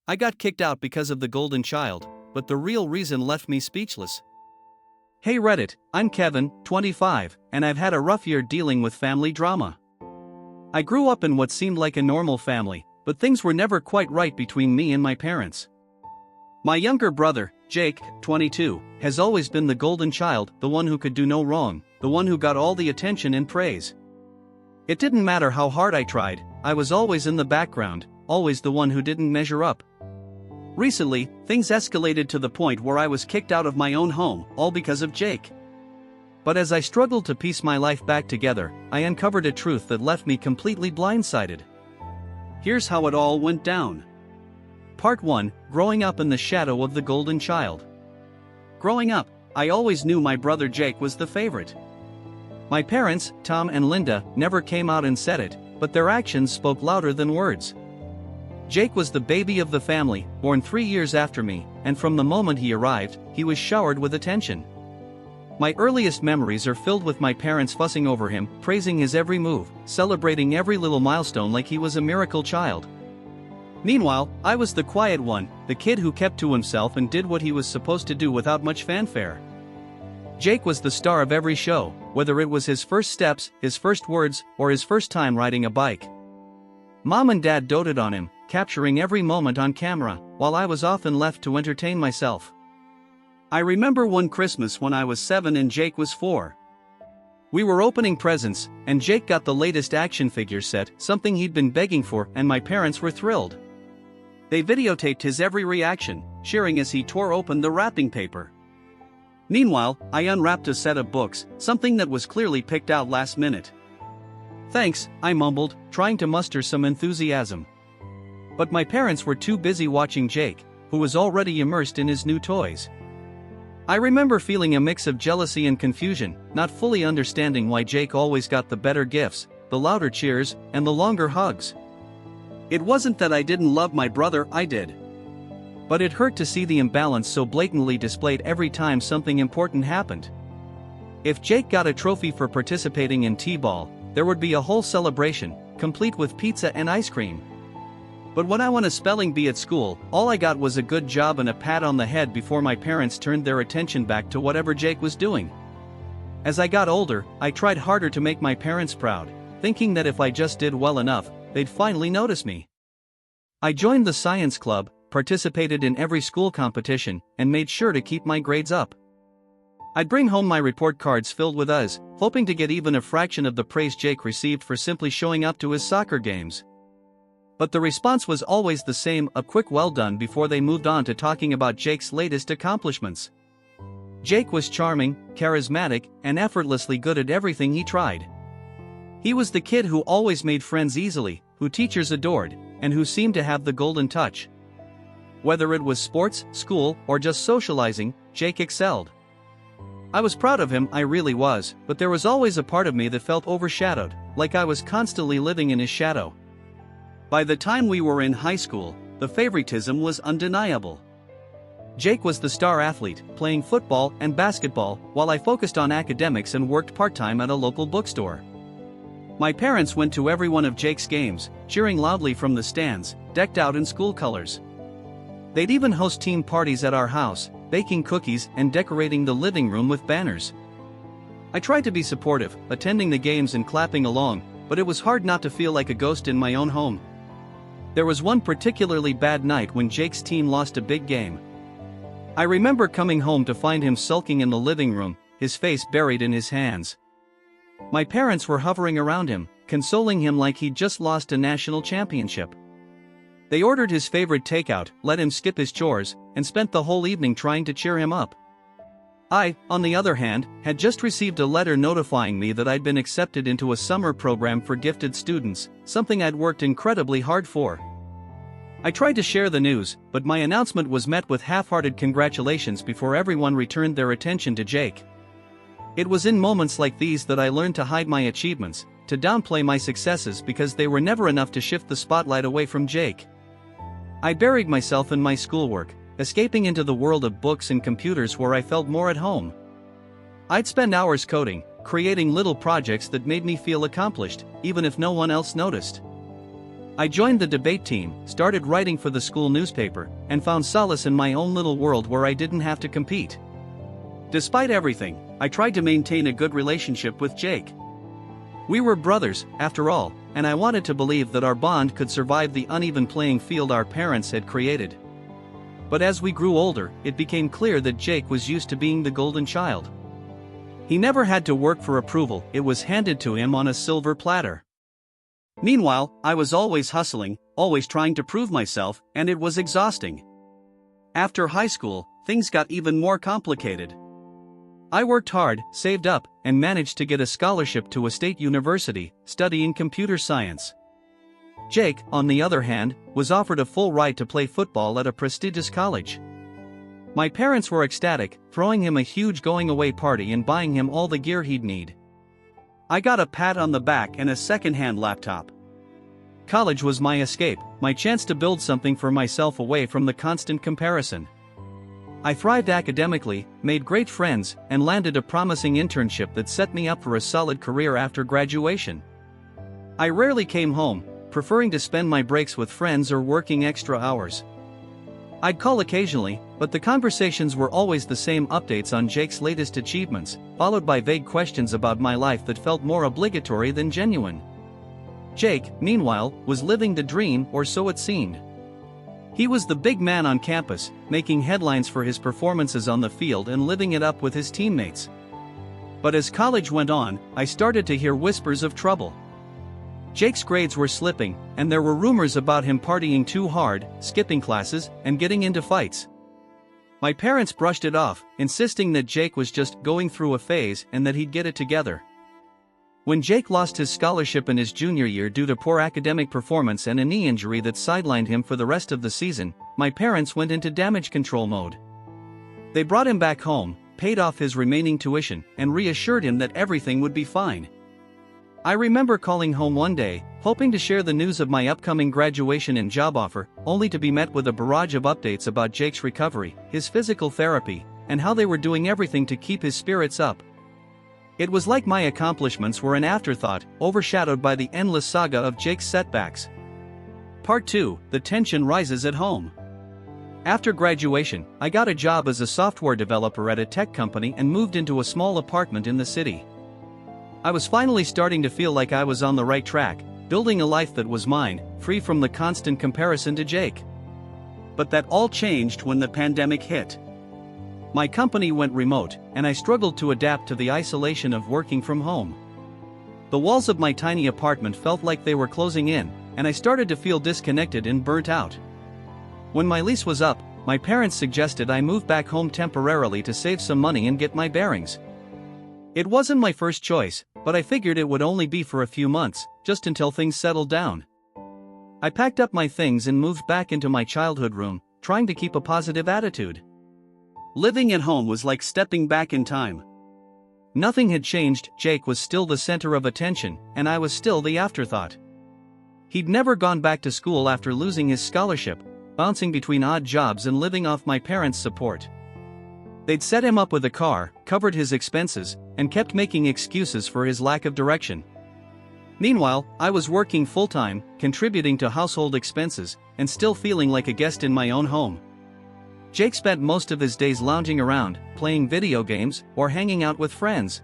I got kicked out because of the golden child, but the real reason left me speechless. Hey Reddit, I'm Kevin, 25, and I've had a rough year dealing with family drama. I grew up in what seemed like a normal family, but things were never quite right between me and my parents. My younger brother, Jake, 22, has always been the golden child, the one who could do no wrong, the one who got all the attention and praise. It didn't matter how hard I tried, I was always in the background, always the one who didn't measure up. Recently, things escalated to the point where I was kicked out of my own home, all because of Jake. But as I struggled to piece my life back together, I uncovered a truth that left me completely blindsided. Here's how it all went down. Part 1: Growing up in the shadow of the golden child. Growing up, I always knew my brother Jake was the favorite. My parents, Tom and Linda, never came out and said it, but their actions spoke louder than words. Jake was the baby of the family, born 3 years after me, and from the moment he arrived, he was showered with attention. My earliest memories are filled with my parents fussing over him, praising his every move, celebrating every little milestone like he was a miracle child. Meanwhile, I was the quiet one, the kid who kept to himself and did what he was supposed to do without much fanfare. Jake was the star of every show, whether it was his first steps, his first words, or his first time riding a bike. Mom and Dad doted on him, capturing every moment on camera, while I was often left to entertain myself. I remember one Christmas when I was 7 and Jake was 4. We were opening presents, and Jake got the latest action figure set, something he'd been begging for, and my parents were thrilled. They videotaped his every reaction, cheering as he tore open the wrapping paper. Meanwhile, I unwrapped a set of books, something that was clearly picked out last minute. "Thanks," I mumbled, trying to muster some enthusiasm. But my parents were too busy watching Jake, who was already immersed in his new toys. I remember feeling a mix of jealousy and confusion, not fully understanding why Jake always got the better gifts, the louder cheers, and the longer hugs. It wasn't that I didn't love my brother, I did. But it hurt to see the imbalance so blatantly displayed every time something important happened. If Jake got a trophy for participating in T-ball, there would be a whole celebration, complete with pizza and ice cream. But when I won a spelling bee at school, all I got was a good job and a pat on the head before my parents turned their attention back to whatever Jake was doing. As I got older, I tried harder to make my parents proud, thinking that if I just did well enough, they'd finally notice me. I joined the science club, participated in every school competition, and made sure to keep my grades up. I'd bring home my report cards filled with U's, hoping to get even a fraction of the praise Jake received for simply showing up to his soccer games. But the response was always the same, a quick well done before they moved on to talking about Jake's latest accomplishments. Jake was charming, charismatic, and effortlessly good at everything he tried. He was the kid who always made friends easily, who teachers adored, and who seemed to have the golden touch. Whether it was sports, school, or just socializing, Jake excelled. I was proud of him, I really was, but there was always a part of me that felt overshadowed, like I was constantly living in his shadow. By the time we were in high school, the favoritism was undeniable. Jake was the star athlete, playing football and basketball, while I focused on academics and worked part-time at a local bookstore. My parents went to every one of Jake's games, cheering loudly from the stands, decked out in school colors. They'd even host team parties at our house, baking cookies and decorating the living room with banners. I tried to be supportive, attending the games and clapping along, but it was hard not to feel like a ghost in my own home. There was one particularly bad night when Jake's team lost a big game. I remember coming home to find him sulking in the living room, his face buried in his hands. My parents were hovering around him, consoling him like he'd just lost a national championship. They ordered his favorite takeout, let him skip his chores, and spent the whole evening trying to cheer him up. I, on the other hand, had just received a letter notifying me that I'd been accepted into a summer program for gifted students, something I'd worked incredibly hard for. I tried to share the news, but my announcement was met with half-hearted congratulations before everyone returned their attention to Jake. It was in moments like these that I learned to hide my achievements, to downplay my successes because they were never enough to shift the spotlight away from Jake. I buried myself in my schoolwork, escaping into the world of books and computers where I felt more at home. I'd spend hours coding, creating little projects that made me feel accomplished, even if no one else noticed. I joined the debate team, started writing for the school newspaper, and found solace in my own little world where I didn't have to compete. Despite everything, I tried to maintain a good relationship with Jake. We were brothers, after all, and I wanted to believe that our bond could survive the uneven playing field our parents had created. But as we grew older, it became clear that Jake was used to being the golden child. He never had to work for approval, it was handed to him on a silver platter. Meanwhile, I was always hustling, always trying to prove myself, and it was exhausting. After high school, things got even more complicated. I worked hard, saved up, and managed to get a scholarship to a state university, studying computer science. Jake, on the other hand, was offered a full ride to play football at a prestigious college. My parents were ecstatic, throwing him a huge going-away party and buying him all the gear he'd need. I got a pat on the back and a second-hand laptop. College was my escape, my chance to build something for myself away from the constant comparison. I thrived academically, made great friends, and landed a promising internship that set me up for a solid career after graduation. I rarely came home, preferring to spend my breaks with friends or working extra hours. I'd call occasionally, but the conversations were always the same: updates on Jake's latest achievements, followed by vague questions about my life that felt more obligatory than genuine. Jake, meanwhile, was living the dream, or so it seemed. He was the big man on campus, making headlines for his performances on the field and living it up with his teammates. But as college went on, I started to hear whispers of trouble. Jake's grades were slipping, and there were rumors about him partying too hard, skipping classes, and getting into fights. My parents brushed it off, insisting that Jake was just going through a phase and that he'd get it together. When Jake lost his scholarship in his junior year due to poor academic performance and a knee injury that sidelined him for the rest of the season, my parents went into damage control mode. They brought him back home, paid off his remaining tuition, and reassured him that everything would be fine. I remember calling home one day, hoping to share the news of my upcoming graduation and job offer, only to be met with a barrage of updates about Jake's recovery, his physical therapy, and how they were doing everything to keep his spirits up. It was like my accomplishments were an afterthought, overshadowed by the endless saga of Jake's setbacks. Part 2: The tension rises at home. After graduation, I got a job as a software developer at a tech company and moved into a small apartment in the city. I was finally starting to feel like I was on the right track, building a life that was mine, free from the constant comparison to Jake. But that all changed when the pandemic hit. My company went remote, and I struggled to adapt to the isolation of working from home. The walls of my tiny apartment felt like they were closing in, and I started to feel disconnected and burnt out. When my lease was up, my parents suggested I move back home temporarily to save some money and get my bearings. It wasn't my first choice, but I figured it would only be for a few months, just until things settled down. I packed up my things and moved back into my childhood room, trying to keep a positive attitude. Living at home was like stepping back in time. Nothing had changed, Jake was still the center of attention, and I was still the afterthought. He'd never gone back to school after losing his scholarship, bouncing between odd jobs and living off my parents' support. They'd set him up with a car, covered his expenses, and kept making excuses for his lack of direction. Meanwhile, I was working full-time, contributing to household expenses, and still feeling like a guest in my own home. Jake spent most of his days lounging around, playing video games, or hanging out with friends.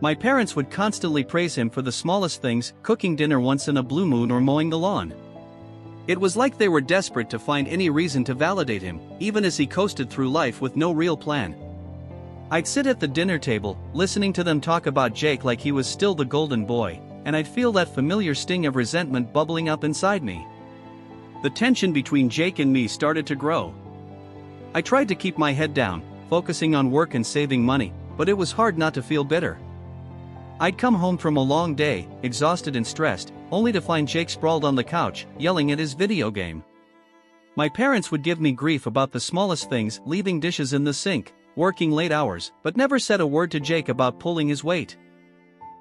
My parents would constantly praise him for the smallest things, cooking dinner once in a blue moon or mowing the lawn. It was like they were desperate to find any reason to validate him, even as he coasted through life with no real plan. I'd sit at the dinner table, listening to them talk about Jake like he was still the golden boy, and I'd feel that familiar sting of resentment bubbling up inside me. The tension between Jake and me started to grow. I tried to keep my head down, focusing on work and saving money, but it was hard not to feel bitter. I'd come home from a long day, exhausted and stressed, only to find Jake sprawled on the couch, yelling at his video game. My parents would give me grief about the smallest things, leaving dishes in the sink, working late hours, but never said a word to Jake about pulling his weight.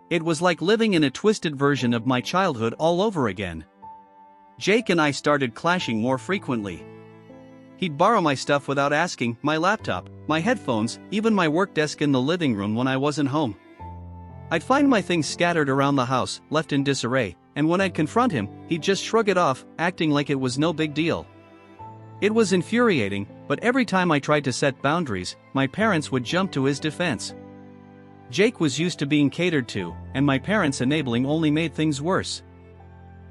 It was like living in a twisted version of my childhood all over again. Jake and I started clashing more frequently. He'd borrow my stuff without asking, my laptop, my headphones, even my work desk in the living room when I wasn't home. I'd find my things scattered around the house, left in disarray, and when I'd confront him, he'd just shrug it off, acting like it was no big deal. It was infuriating, but every time I tried to set boundaries, my parents would jump to his defense. Jake was used to being catered to, and my parents' enabling only made things worse.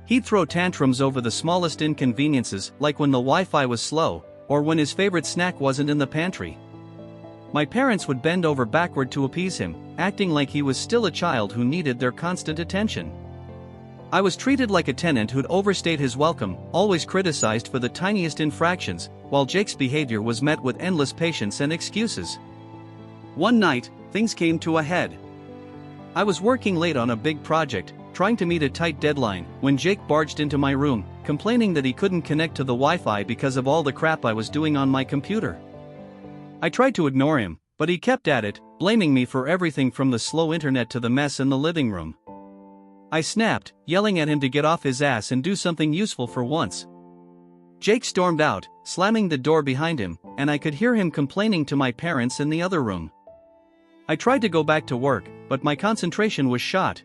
He'd throw tantrums over the smallest inconveniences, like when the Wi-Fi was slow, or when his favorite snack wasn't in the pantry. My parents would bend over backward to appease him, acting like he was still a child who needed their constant attention. I was treated like a tenant who'd overstayed his welcome, always criticized for the tiniest infractions, while Jake's behavior was met with endless patience and excuses. One night, things came to a head. I was working late on a big project, trying to meet a tight deadline, when Jake barged into my room, complaining that he couldn't connect to the Wi-Fi because of all the crap I was doing on my computer. I tried to ignore him, but he kept at it, blaming me for everything from the slow internet to the mess in the living room. I snapped, yelling at him to get off his ass and do something useful for once. Jake stormed out, slamming the door behind him, and I could hear him complaining to my parents in the other room. I tried to go back to work, but my concentration was shot.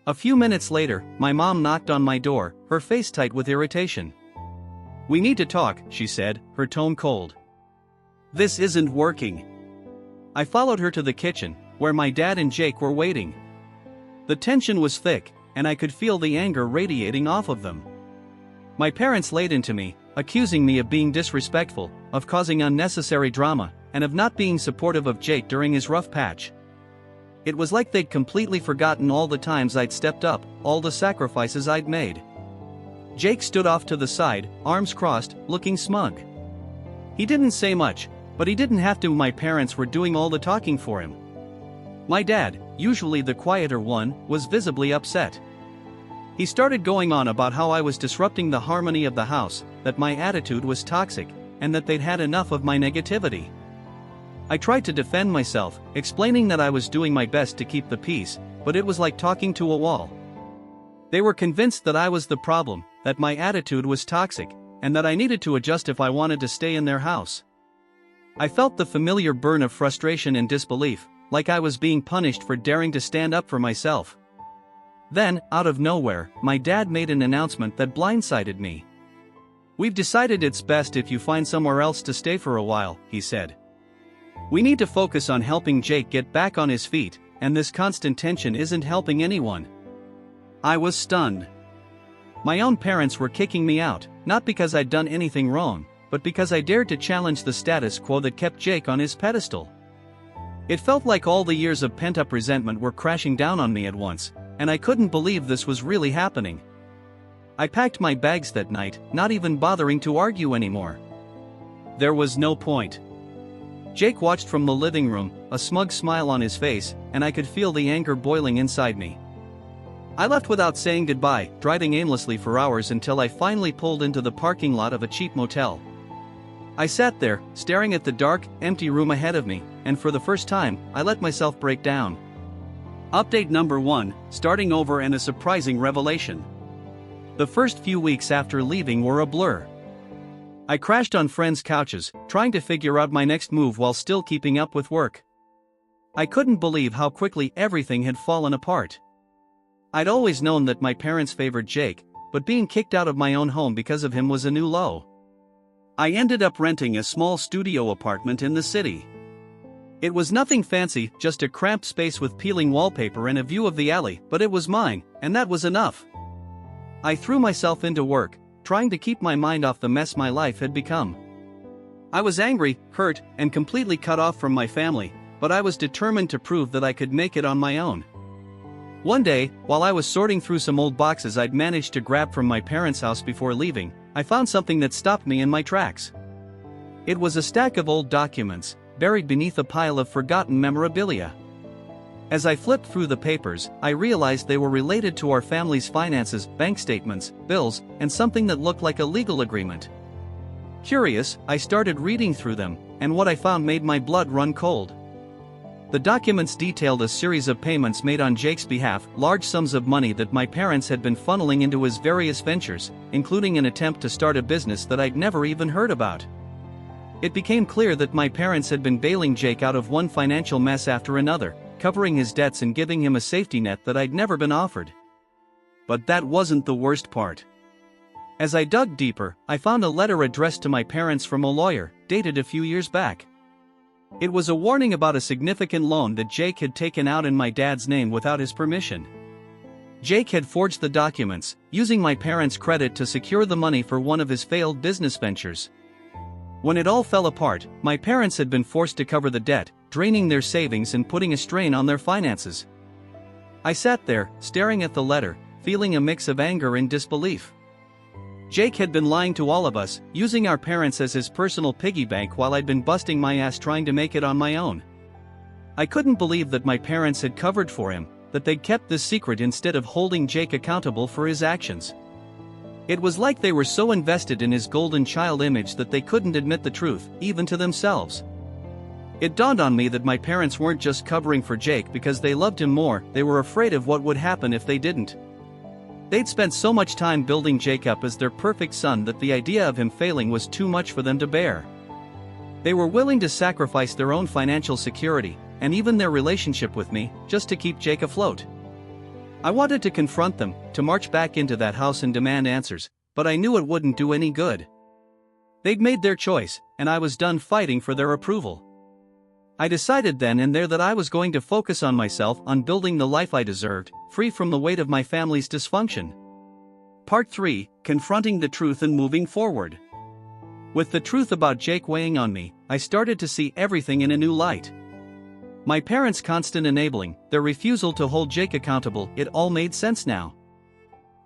A few minutes later, my mom knocked on my door, her face tight with irritation. "We need to talk," she said, her tone cold. "This isn't working." I followed her to the kitchen, where my dad and Jake were waiting. The tension was thick, and I could feel the anger radiating off of them. My parents laid into me, accusing me of being disrespectful, of causing unnecessary drama, and of not being supportive of Jake during his rough patch. It was like they'd completely forgotten all the times I'd stepped up, all the sacrifices I'd made. Jake stood off to the side, arms crossed, looking smug. He didn't say much, but he didn't have to. My parents were doing all the talking for him. My dad, usually the quieter one, was visibly upset. He started going on about how I was disrupting the harmony of the house, that my attitude was toxic, and that they'd had enough of my negativity. I tried to defend myself, explaining that I was doing my best to keep the peace, but it was like talking to a wall. They were convinced that I was the problem, that my attitude was toxic, and that I needed to adjust if I wanted to stay in their house. I felt the familiar burn of frustration and disbelief, like I was being punished for daring to stand up for myself. Then, out of nowhere, my dad made an announcement that blindsided me. "We've decided it's best if you find somewhere else to stay for a while," he said. "We need to focus on helping Jake get back on his feet, and this constant tension isn't helping anyone." I was stunned. My own parents were kicking me out, not because I'd done anything wrong, but because I dared to challenge the status quo that kept Jake on his pedestal. It felt like all the years of pent-up resentment were crashing down on me at once, and I couldn't believe this was really happening. I packed my bags that night, not even bothering to argue anymore. There was no point. Jake watched from the living room, a smug smile on his face, and I could feel the anger boiling inside me. I left without saying goodbye, driving aimlessly for hours until I finally pulled into the parking lot of a cheap motel. I sat there, staring at the dark, empty room ahead of me, and for the first time, I let myself break down. Update number 1, starting over and a surprising revelation. The first few weeks after leaving were a blur. I crashed on friends' couches, trying to figure out my next move while still keeping up with work. I couldn't believe how quickly everything had fallen apart. I'd always known that my parents favored Jake, but being kicked out of my own home because of him was a new low. I ended up renting a small studio apartment in the city. It was nothing fancy, just a cramped space with peeling wallpaper and a view of the alley, but it was mine, and that was enough. I threw myself into work, trying to keep my mind off the mess my life had become. I was angry, hurt, and completely cut off from my family, but I was determined to prove that I could make it on my own. One day, while I was sorting through some old boxes I'd managed to grab from my parents' house before leaving, I found something that stopped me in my tracks. It was a stack of old documents, buried beneath a pile of forgotten memorabilia. As I flipped through the papers, I realized they were related to our family's finances, bank statements, bills, and something that looked like a legal agreement. Curious, I started reading through them, and what I found made my blood run cold. The documents detailed a series of payments made on Jake's behalf, large sums of money that my parents had been funneling into his various ventures, including an attempt to start a business that I'd never even heard about. It became clear that my parents had been bailing Jake out of one financial mess after another, covering his debts and giving him a safety net that I'd never been offered. But that wasn't the worst part. As I dug deeper, I found a letter addressed to my parents from a lawyer, dated a few years back. It was a warning about a significant loan that Jake had taken out in my dad's name without his permission. Jake had forged the documents, using my parents' credit to secure the money for one of his failed business ventures. When it all fell apart, my parents had been forced to cover the debt, draining their savings and putting a strain on their finances. I sat there, staring at the letter, feeling a mix of anger and disbelief. Jake had been lying to all of us, using our parents as his personal piggy bank while I'd been busting my ass trying to make it on my own. I couldn't believe that my parents had covered for him, that they'd kept this secret instead of holding Jake accountable for his actions. It was like they were so invested in his golden child image that they couldn't admit the truth, even to themselves. It dawned on me that my parents weren't just covering for Jake because they loved him more, they were afraid of what would happen if they didn't. They'd spent so much time building Jake up as their perfect son that the idea of him failing was too much for them to bear. They were willing to sacrifice their own financial security, and even their relationship with me, just to keep Jake afloat. I wanted to confront them, to march back into that house and demand answers, but I knew it wouldn't do any good. They'd made their choice, and I was done fighting for their approval. I decided then and there that I was going to focus on myself, on building the life I deserved, free from the weight of my family's dysfunction. Part 3, Confronting the Truth and Moving Forward. With the truth about Jake weighing on me, I started to see everything in a new light. My parents' constant enabling, their refusal to hold Jake accountable, it all made sense now.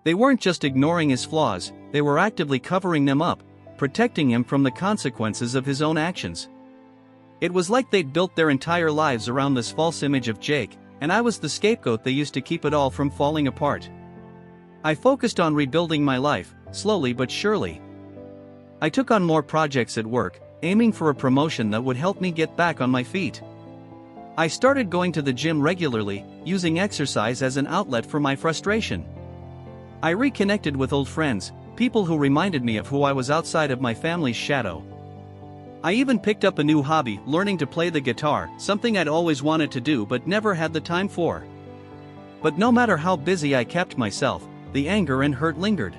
They weren't just ignoring his flaws, they were actively covering them up, protecting him from the consequences of his own actions. It was like they'd built their entire lives around this false image of Jake, and I was the scapegoat they used to keep it all from falling apart. I focused on rebuilding my life, slowly but surely. I took on more projects at work, aiming for a promotion that would help me get back on my feet. I started going to the gym regularly, using exercise as an outlet for my frustration. I reconnected with old friends, people who reminded me of who I was outside of my family's shadow. I even picked up a new hobby, learning to play the guitar, something I'd always wanted to do but never had the time for. But no matter how busy I kept myself, the anger and hurt lingered.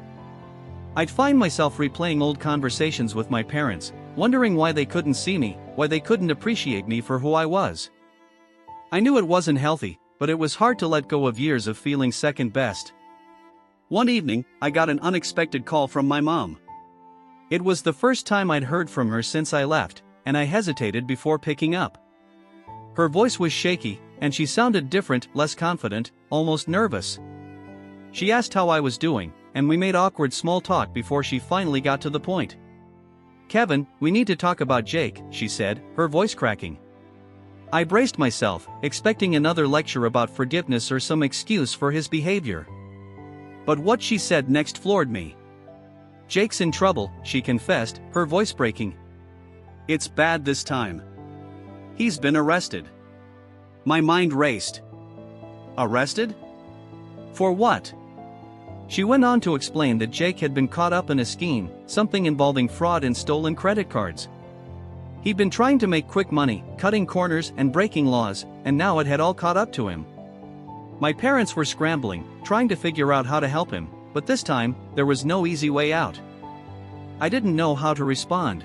I'd find myself replaying old conversations with my parents, wondering why they couldn't see me, why they couldn't appreciate me for who I was. I knew it wasn't healthy, but it was hard to let go of years of feeling second best. One evening, I got an unexpected call from my mom. It was the first time I'd heard from her since I left, and I hesitated before picking up. Her voice was shaky, and she sounded different, less confident, almost nervous. She asked how I was doing, and we made awkward small talk before she finally got to the point. "Kevin, we need to talk about Jake," she said, her voice cracking. I braced myself, expecting another lecture about forgiveness or some excuse for his behavior. But what she said next floored me. "Jake's in trouble," she confessed, her voice breaking. "It's bad this time. He's been arrested." My mind raced. Arrested? For what? She went on to explain that Jake had been caught up in a scheme, something involving fraud and stolen credit cards. He'd been trying to make quick money, cutting corners and breaking laws, and now it had all caught up to him. My parents were scrambling, trying to figure out how to help him, but this time, there was no easy way out. I didn't know how to respond.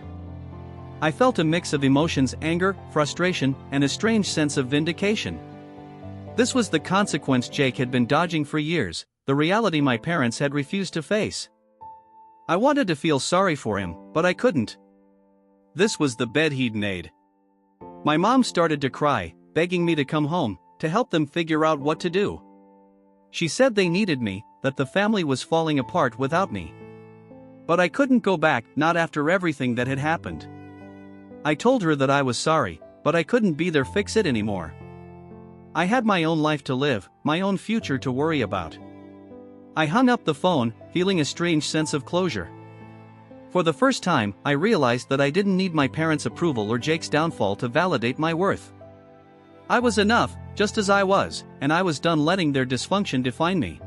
I felt a mix of emotions: anger, frustration, and a strange sense of vindication. This was the consequence Jake had been dodging for years, the reality my parents had refused to face. I wanted to feel sorry for him, but I couldn't. This was the bed he'd made. My mom started to cry, begging me to come home, to help them figure out what to do. She said they needed me, that the family was falling apart without me. But I couldn't go back, not after everything that had happened. I told her that I was sorry, but I couldn't be their fix-it anymore. I had my own life to live, my own future to worry about. I hung up the phone, feeling a strange sense of closure. For the first time, I realized that I didn't need my parents' approval or Jake's downfall to validate my worth. I was enough, just as I was, and I was done letting their dysfunction define me.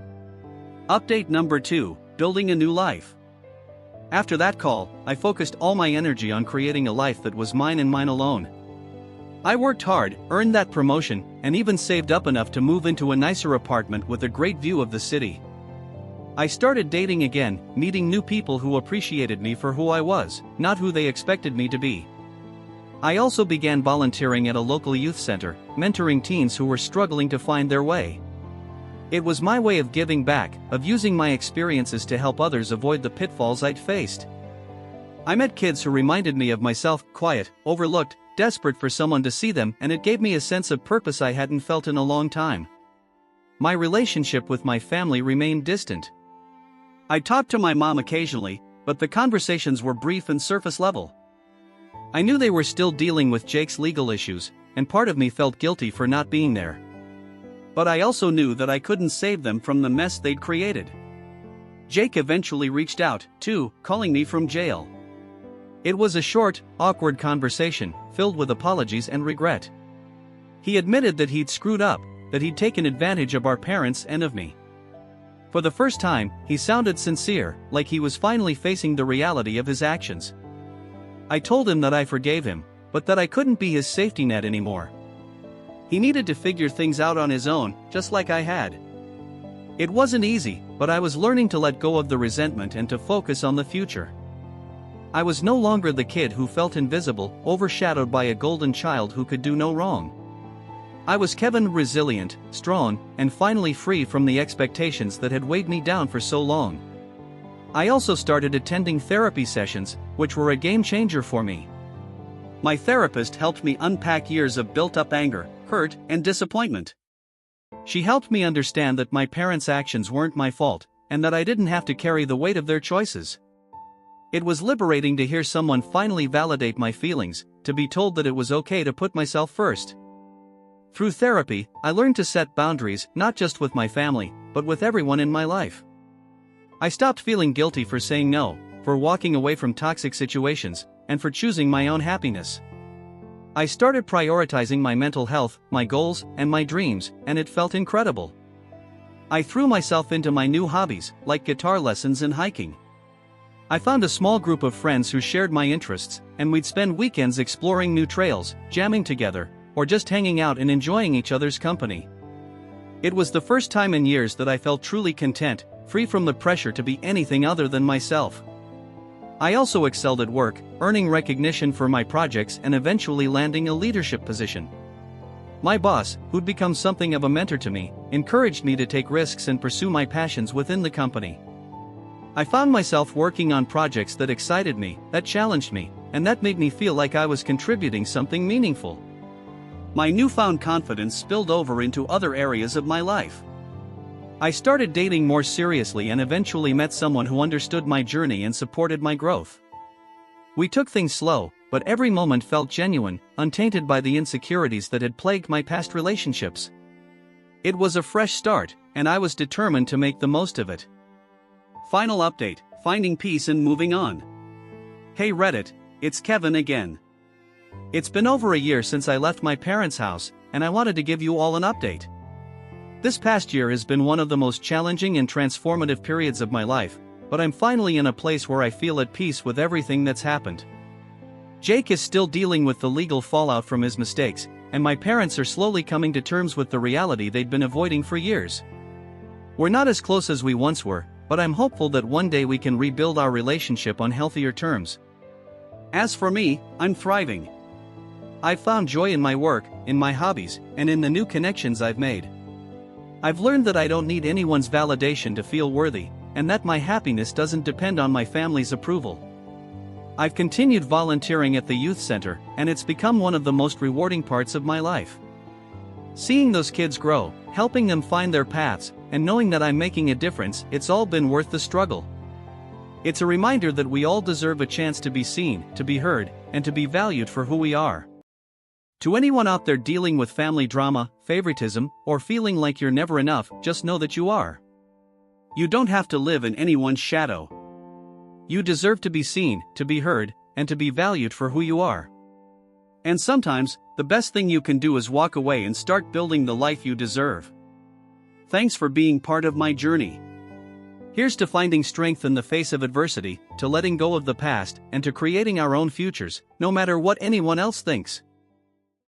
Update number 2, Building a New Life. After that call, I focused all my energy on creating a life that was mine and mine alone. I worked hard, earned that promotion, and even saved up enough to move into a nicer apartment with a great view of the city. I started dating again, meeting new people who appreciated me for who I was, not who they expected me to be. I also began volunteering at a local youth center, mentoring teens who were struggling to find their way. It was my way of giving back, of using my experiences to help others avoid the pitfalls I'd faced. I met kids who reminded me of myself, quiet, overlooked, desperate for someone to see them, and it gave me a sense of purpose I hadn't felt in a long time. My relationship with my family remained distant. I talked to my mom occasionally, but the conversations were brief and surface level. I knew they were still dealing with Jake's legal issues, and part of me felt guilty for not being there. But I also knew that I couldn't save them from the mess they'd created. Jake eventually reached out, too, calling me from jail. It was a short, awkward conversation, filled with apologies and regret. He admitted that he'd screwed up, that he'd taken advantage of our parents and of me. For the first time, he sounded sincere, like he was finally facing the reality of his actions. I told him that I forgave him, but that I couldn't be his safety net anymore. He needed to figure things out on his own, just like I had. It wasn't easy, but I was learning to let go of the resentment and to focus on the future. I was no longer the kid who felt invisible, overshadowed by a golden child who could do no wrong. I was Kevin, resilient, strong, and finally free from the expectations that had weighed me down for so long. I also started attending therapy sessions, which were a game changer for me. My therapist helped me unpack years of built-up anger, hurt, and disappointment. She helped me understand that my parents' actions weren't my fault, and that I didn't have to carry the weight of their choices. It was liberating to hear someone finally validate my feelings, to be told that it was okay to put myself first. Through therapy, I learned to set boundaries, not just with my family, but with everyone in my life. I stopped feeling guilty for saying no, for walking away from toxic situations, and for choosing my own happiness. I started prioritizing my mental health, my goals, and my dreams, and it felt incredible. I threw myself into my new hobbies, like guitar lessons and hiking. I found a small group of friends who shared my interests, and we'd spend weekends exploring new trails, jamming together, or just hanging out and enjoying each other's company. It was the first time in years that I felt truly content, free from the pressure to be anything other than myself. I also excelled at work, earning recognition for my projects and eventually landing a leadership position. My boss, who'd become something of a mentor to me, encouraged me to take risks and pursue my passions within the company. I found myself working on projects that excited me, that challenged me, and that made me feel like I was contributing something meaningful. My newfound confidence spilled over into other areas of my life. I started dating more seriously and eventually met someone who understood my journey and supported my growth. We took things slow, but every moment felt genuine, untainted by the insecurities that had plagued my past relationships. It was a fresh start, and I was determined to make the most of it. Final update: finding peace and moving on. Hey Reddit, it's Kevin again. It's been over a year since I left my parents' house, and I wanted to give you all an update. This past year has been one of the most challenging and transformative periods of my life, but I'm finally in a place where I feel at peace with everything that's happened. Jake is still dealing with the legal fallout from his mistakes, and my parents are slowly coming to terms with the reality they'd been avoiding for years. We're not as close as we once were, but I'm hopeful that one day we can rebuild our relationship on healthier terms. As for me, I'm thriving. I've found joy in my work, in my hobbies, and in the new connections I've made. I've learned that I don't need anyone's validation to feel worthy, and that my happiness doesn't depend on my family's approval. I've continued volunteering at the youth center, and it's become one of the most rewarding parts of my life. Seeing those kids grow, helping them find their paths, and knowing that I'm making a difference, it's all been worth the struggle. It's a reminder that we all deserve a chance to be seen, to be heard, and to be valued for who we are. To anyone out there dealing with family drama, favoritism, or feeling like you're never enough, just know that you are. You don't have to live in anyone's shadow. You deserve to be seen, to be heard, and to be valued for who you are. And sometimes, the best thing you can do is walk away and start building the life you deserve. Thanks for being part of my journey. Here's to finding strength in the face of adversity, to letting go of the past, and to creating our own futures, no matter what anyone else thinks.